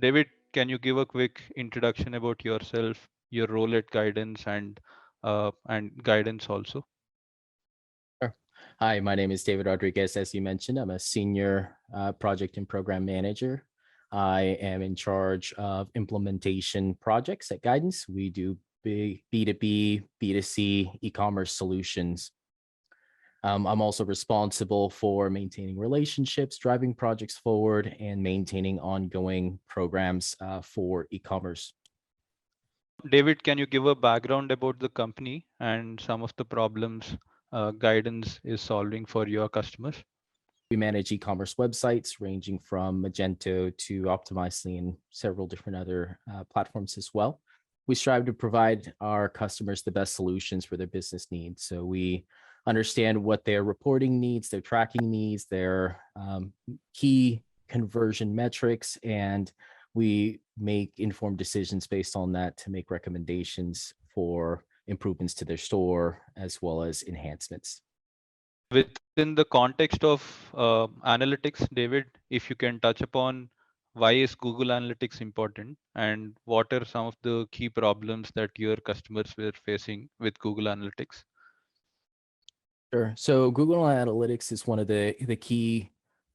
David, can you give a quick introduction about yourself, your role at Guidance, and Guidance also? Sure. Hi, my name is David Rodriguez. As you mentioned, I'm a senior project and program manager. I am in charge of implementation projects at Guidance. We do B2B, B2C e-commerce solutions. I'm also responsible for maintaining relationships, driving projects forward, and maintaining ongoing programs for e-commerce. David, can you give a background about the company and some of the problems Guidance is solving for your customers? We manage e-commerce websites ranging from Magento to Optimizely and several different other platforms as well. We strive to provide our customers the best solutions for their business needs. So we understand what their reporting needs, their tracking needs, their key conversion metrics, and we make informed decisions based on that to make recommendations for improvements to their store as well as enhancements. Within the context of analytics, David, if you can touch upon why is Google Analytics important and what are some of the key problems that your customers were facing with Google Analytics? Sure. So Google Analytics is one of the key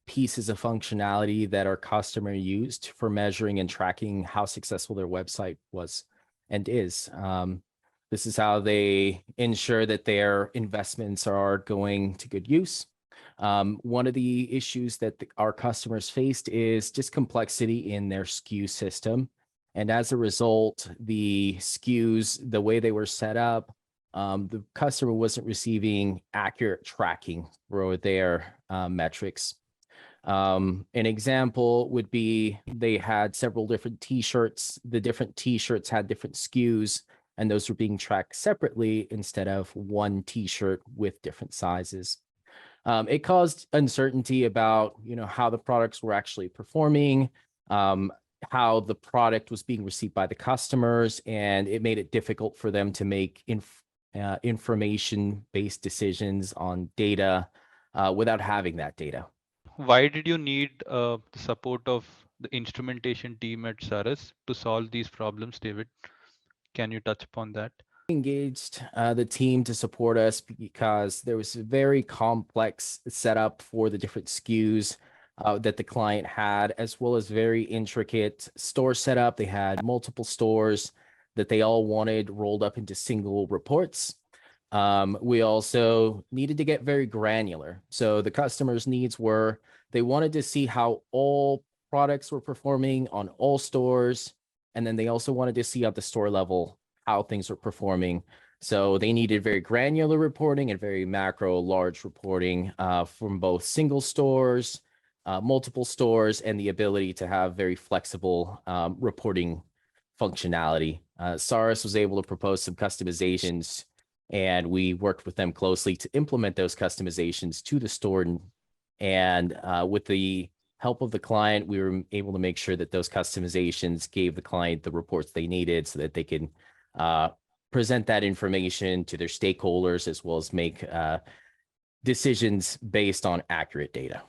pieces of functionality that our customer used for measuring and tracking how successful their website was and is. This is how they ensure that their investments are going to good use. One of the issues that our customers faced is just complexity in their SKU system. And as a result, the SKUs, the way they were set up, the customer wasn't receiving accurate tracking for their metrics. An example would be they had several different t-shirts. The different t-shirts had different SKUs, and those were being tracked separately instead of one t-shirt with different sizes. It caused uncertainty about, how the products were actually performing, how the product was being received by the customers, and it made it difficult for them to make information-based decisions on data without having that data. Why did you need the support of the instrumentation team at Saras to solve these problems, David? Can you touch upon that? Engaged the team to support us because there was a very complex setup for the different SKUs that the client had, as well as very intricate store setup. They had multiple stores that they all wanted rolled up into single reports. We also needed to get very granular. So the customer's needs were, they wanted to see how all products were performing on all stores. And then they also wanted to see at the store level how things were performing. So they needed very granular reporting and very macro large reporting from both single stores, multiple stores, and the ability to have very flexible reporting functionality. Saras was able to propose some customizations, and we worked with them closely to implement those customizations to the store. And with the help of the client, we were able to make sure that those customizations gave the client the reports they needed so that they can present that information to their stakeholders, as well as make decisions based on accurate data.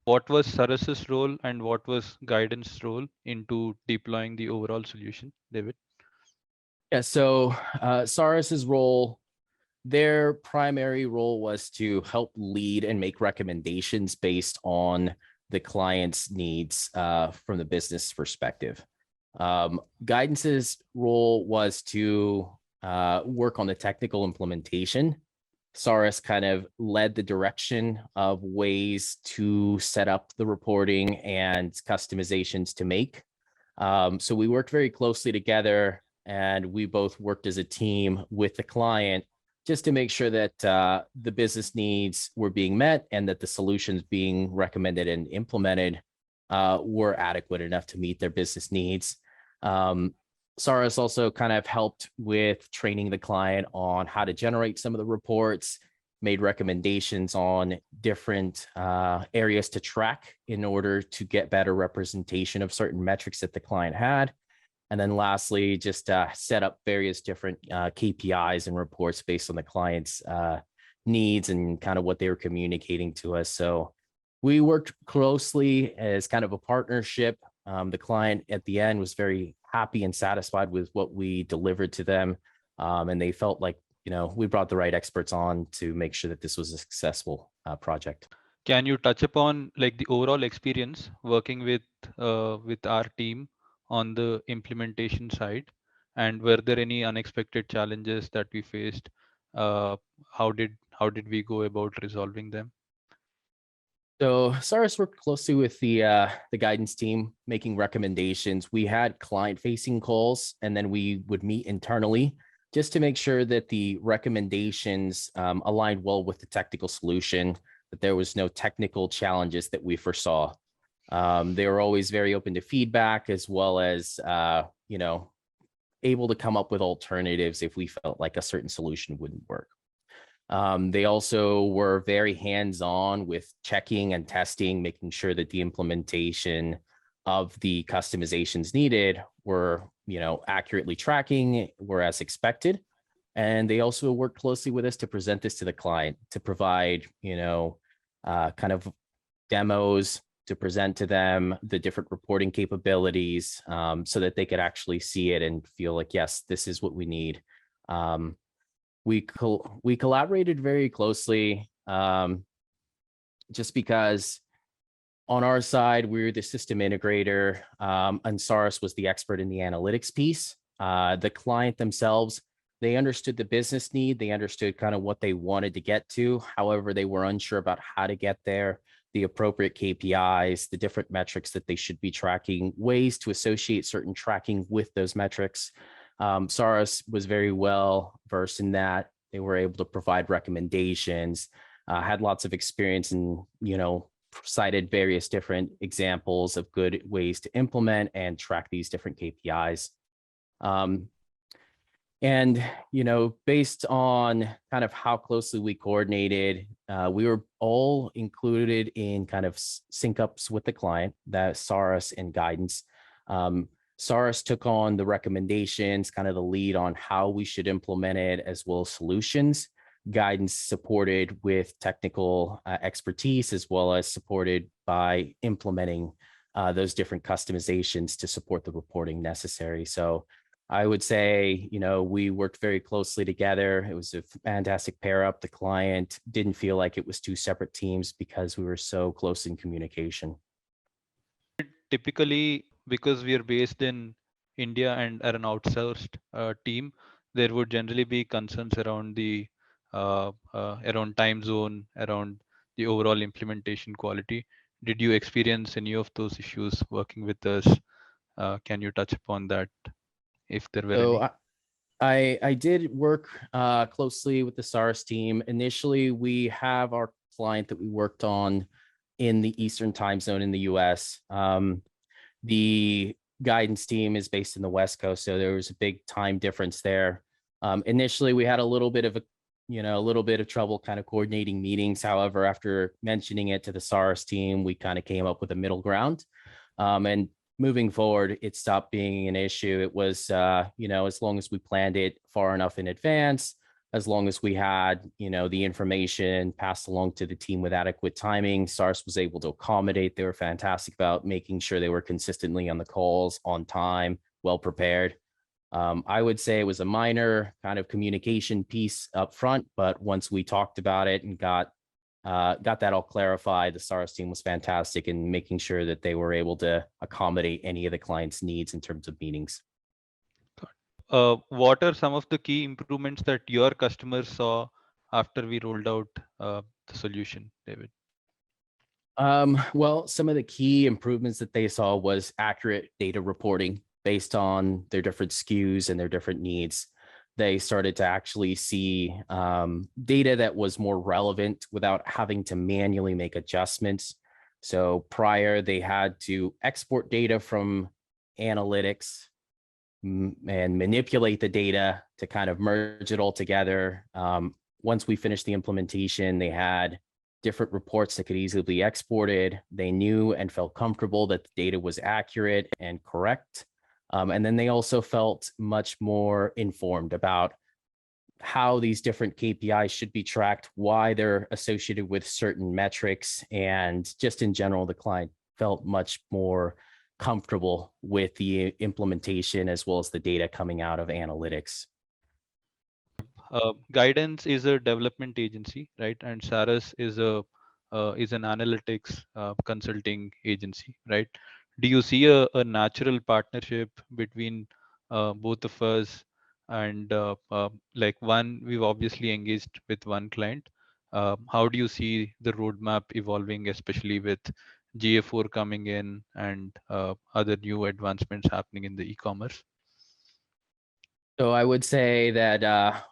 What was Saras's role and what was Guidance's role into deploying the overall solution, David? Yeah, so Saras's role, their primary role was to help lead and make recommendations based on the client's needs from the business perspective. Guidance's role was to work on the technical implementation. Saras kind of led the direction of ways to set up the reporting and customizations to make. So we worked very closely together, and we both worked as a team with the client just to make sure that the business needs were being met and that the solutions being recommended and implemented were adequate enough to meet their business needs. Saras also kind of helped with training the client on how to generate some of the reports, made recommendations on different areas to track in order to get better representation of certain metrics that the client had. And then lastly, just set up various different KPIs and reports based on the client's needs and kind of what they were communicating to us. So we worked closely as kind of a partnership The client at the end was very happy and satisfied with what we delivered to them. And they felt like, we brought the right experts on to make sure that this was a successful project. Can you touch upon like the overall experience working with our team on the implementation side, and were there any unexpected challenges that we faced? Uh, how did we go about resolving them? So Saras worked closely with the guidance team, making recommendations. We had client-facing calls, and then we would meet internally just to make sure that the recommendations aligned well with the technical solution, that there was no technical challenges that we foresaw. They were always very open to feedback, as well as able to come up with alternatives if we felt like a certain solution wouldn't work. They also were very hands-on with checking and testing, making sure that the implementation of the customizations needed were, accurately tracking, were as expected. And they also worked closely with us to present this to the client, to provide, kind of demos, to present to them the different reporting capabilities, so that they could actually see it and feel like, yes, this is what we need. We collaborated very closely, just because on our side, we're the system integrator, and Saras was the expert in the analytics piece. The client themselves, they understood the business need. They understood kind of what they wanted to get to. However, they were unsure about how to get there, the appropriate KPIs, the different metrics that they should be tracking, ways to associate certain tracking with those metrics. Saras was very well versed in that. They were able to provide recommendations, had lots of experience, and cited various different examples of good ways to implement and track these different KPIs. And based on kind of how closely we coordinated, we were all included in kind of sync ups with the client, that Saras and Guidance. Saras took on the recommendations, kind of the lead on how we should implement it, as well as solutions. Guidance supported with technical expertise, as well as supported by implementing those different customizations to support the reporting necessary. So I would say, we worked very closely together. It was a fantastic pair up. The client didn't feel like it was two separate teams because we were so close in communication. Typically, because we are based in India and are an outsourced team, there would generally be concerns around the around time zone, around the overall implementation quality. Did you experience any of those issues working with us? Can you touch upon that, if there were any? So I did work closely with the Saras team. Initially, we have our client that we worked on in the Eastern time zone in the US. The guidance team is based in the West Coast, so there was a big time difference there. Initially, we had a little bit of trouble kind of coordinating meetings. However, after mentioning it to the Saras team, we kind of came up with a middle ground. And moving forward, it stopped being an issue. It was, as long as we planned it far enough in advance, as long as we had, the information passed along to the team with adequate timing, Saras was able to accommodate. They were fantastic about making sure they were consistently on the calls, on time, well prepared. I would say it was a minor kind of communication piece up front, but once we talked about it and got that all clarified, the Saras team was fantastic in making sure that they were able to accommodate any of the client's needs in terms of meetings. What are some of the key improvements that your customers saw after we rolled out the solution, David? Well, some of the key improvements that they saw was accurate data reporting based on their different SKUs and their different needs. They started to actually see data that was more relevant without having to manually make adjustments. So prior, they had to export data from analytics and manipulate the data to kind of merge it all together. Once we finished the implementation, they had different reports that could easily be exported. They knew and felt comfortable that the data was accurate and correct. And then they also felt much more informed about how these different KPIs should be tracked, why they're associated with certain metrics, and just in general, the client felt much more comfortable with the implementation as well as the data coming out of analytics. Guidance is a development agency, right? And Saras is an analytics consulting agency, right? Do you see a natural partnership between both of us? And like one, we've obviously engaged with one client. How do you see the roadmap evolving, especially with GA4 coming in and other new advancements happening in the e-commerce? So I would say that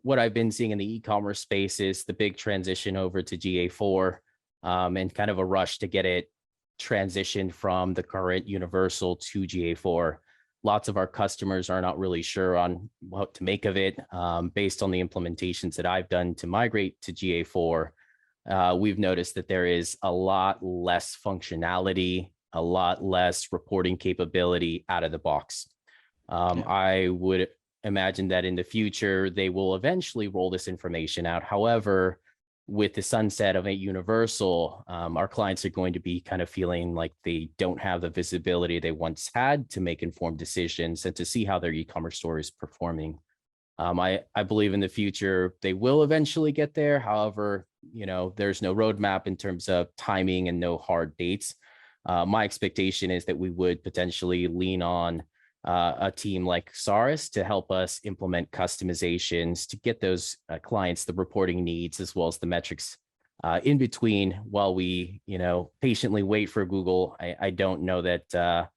what I've been seeing in the e-commerce space is the big transition over to GA4 and kind of a rush to get it transitioned from the current Universal to GA4. Lots of our customers are not really sure on what to make of it. Based on the implementations that I've done to migrate to GA4, we've noticed that there is a lot less functionality, a lot less reporting capability out of the box. Yeah. I would imagine that in the future, they will eventually roll this information out. However, with the sunset of a Universal, our clients are going to be kind of feeling like they don't have the visibility they once had to make informed decisions and to see how their e-commerce store is performing. I believe in the future, they will eventually get there. However, there's no roadmap in terms of timing and no hard dates. My expectation is that we would potentially lean on a team like Saras to help us implement customizations to get those clients the reporting needs as well as the metrics in between while we, patiently wait for Google. I don't know that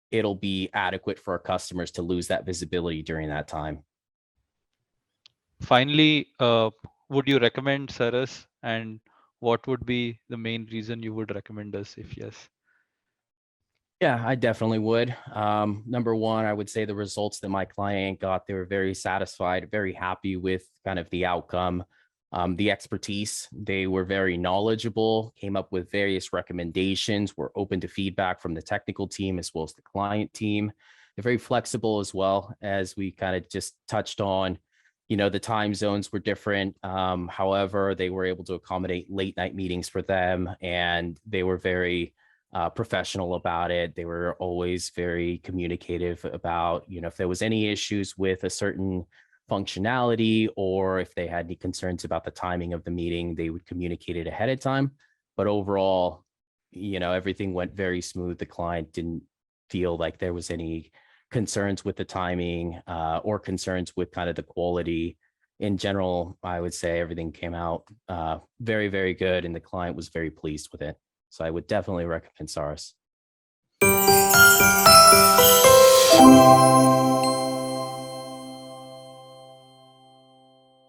it'll be adequate for our customers to lose that visibility during that time. Finally, would you recommend Saras, and what would be the main reason you would recommend us if yes? Yeah, I definitely would. Number one, I would say the results that my client got, they were very satisfied, very happy with kind of the outcome, the expertise. They were very knowledgeable, came up with various recommendations, were open to feedback from the technical team as well as the client team. They're very flexible as well, as we kind of just touched on. The time zones were different. However, they were able to accommodate late night meetings for them, and they were very professional about it. They were always very communicative about, if there was any issues with a certain functionality or if they had any concerns about the timing of the meeting, they would communicate it ahead of time. But overall, everything went very smooth. The client didn't feel like there was any concerns with the timing or concerns with kind of the quality. In general, I would say everything came out very, very good, and the client was very pleased with it. So I would definitely recommend Saras.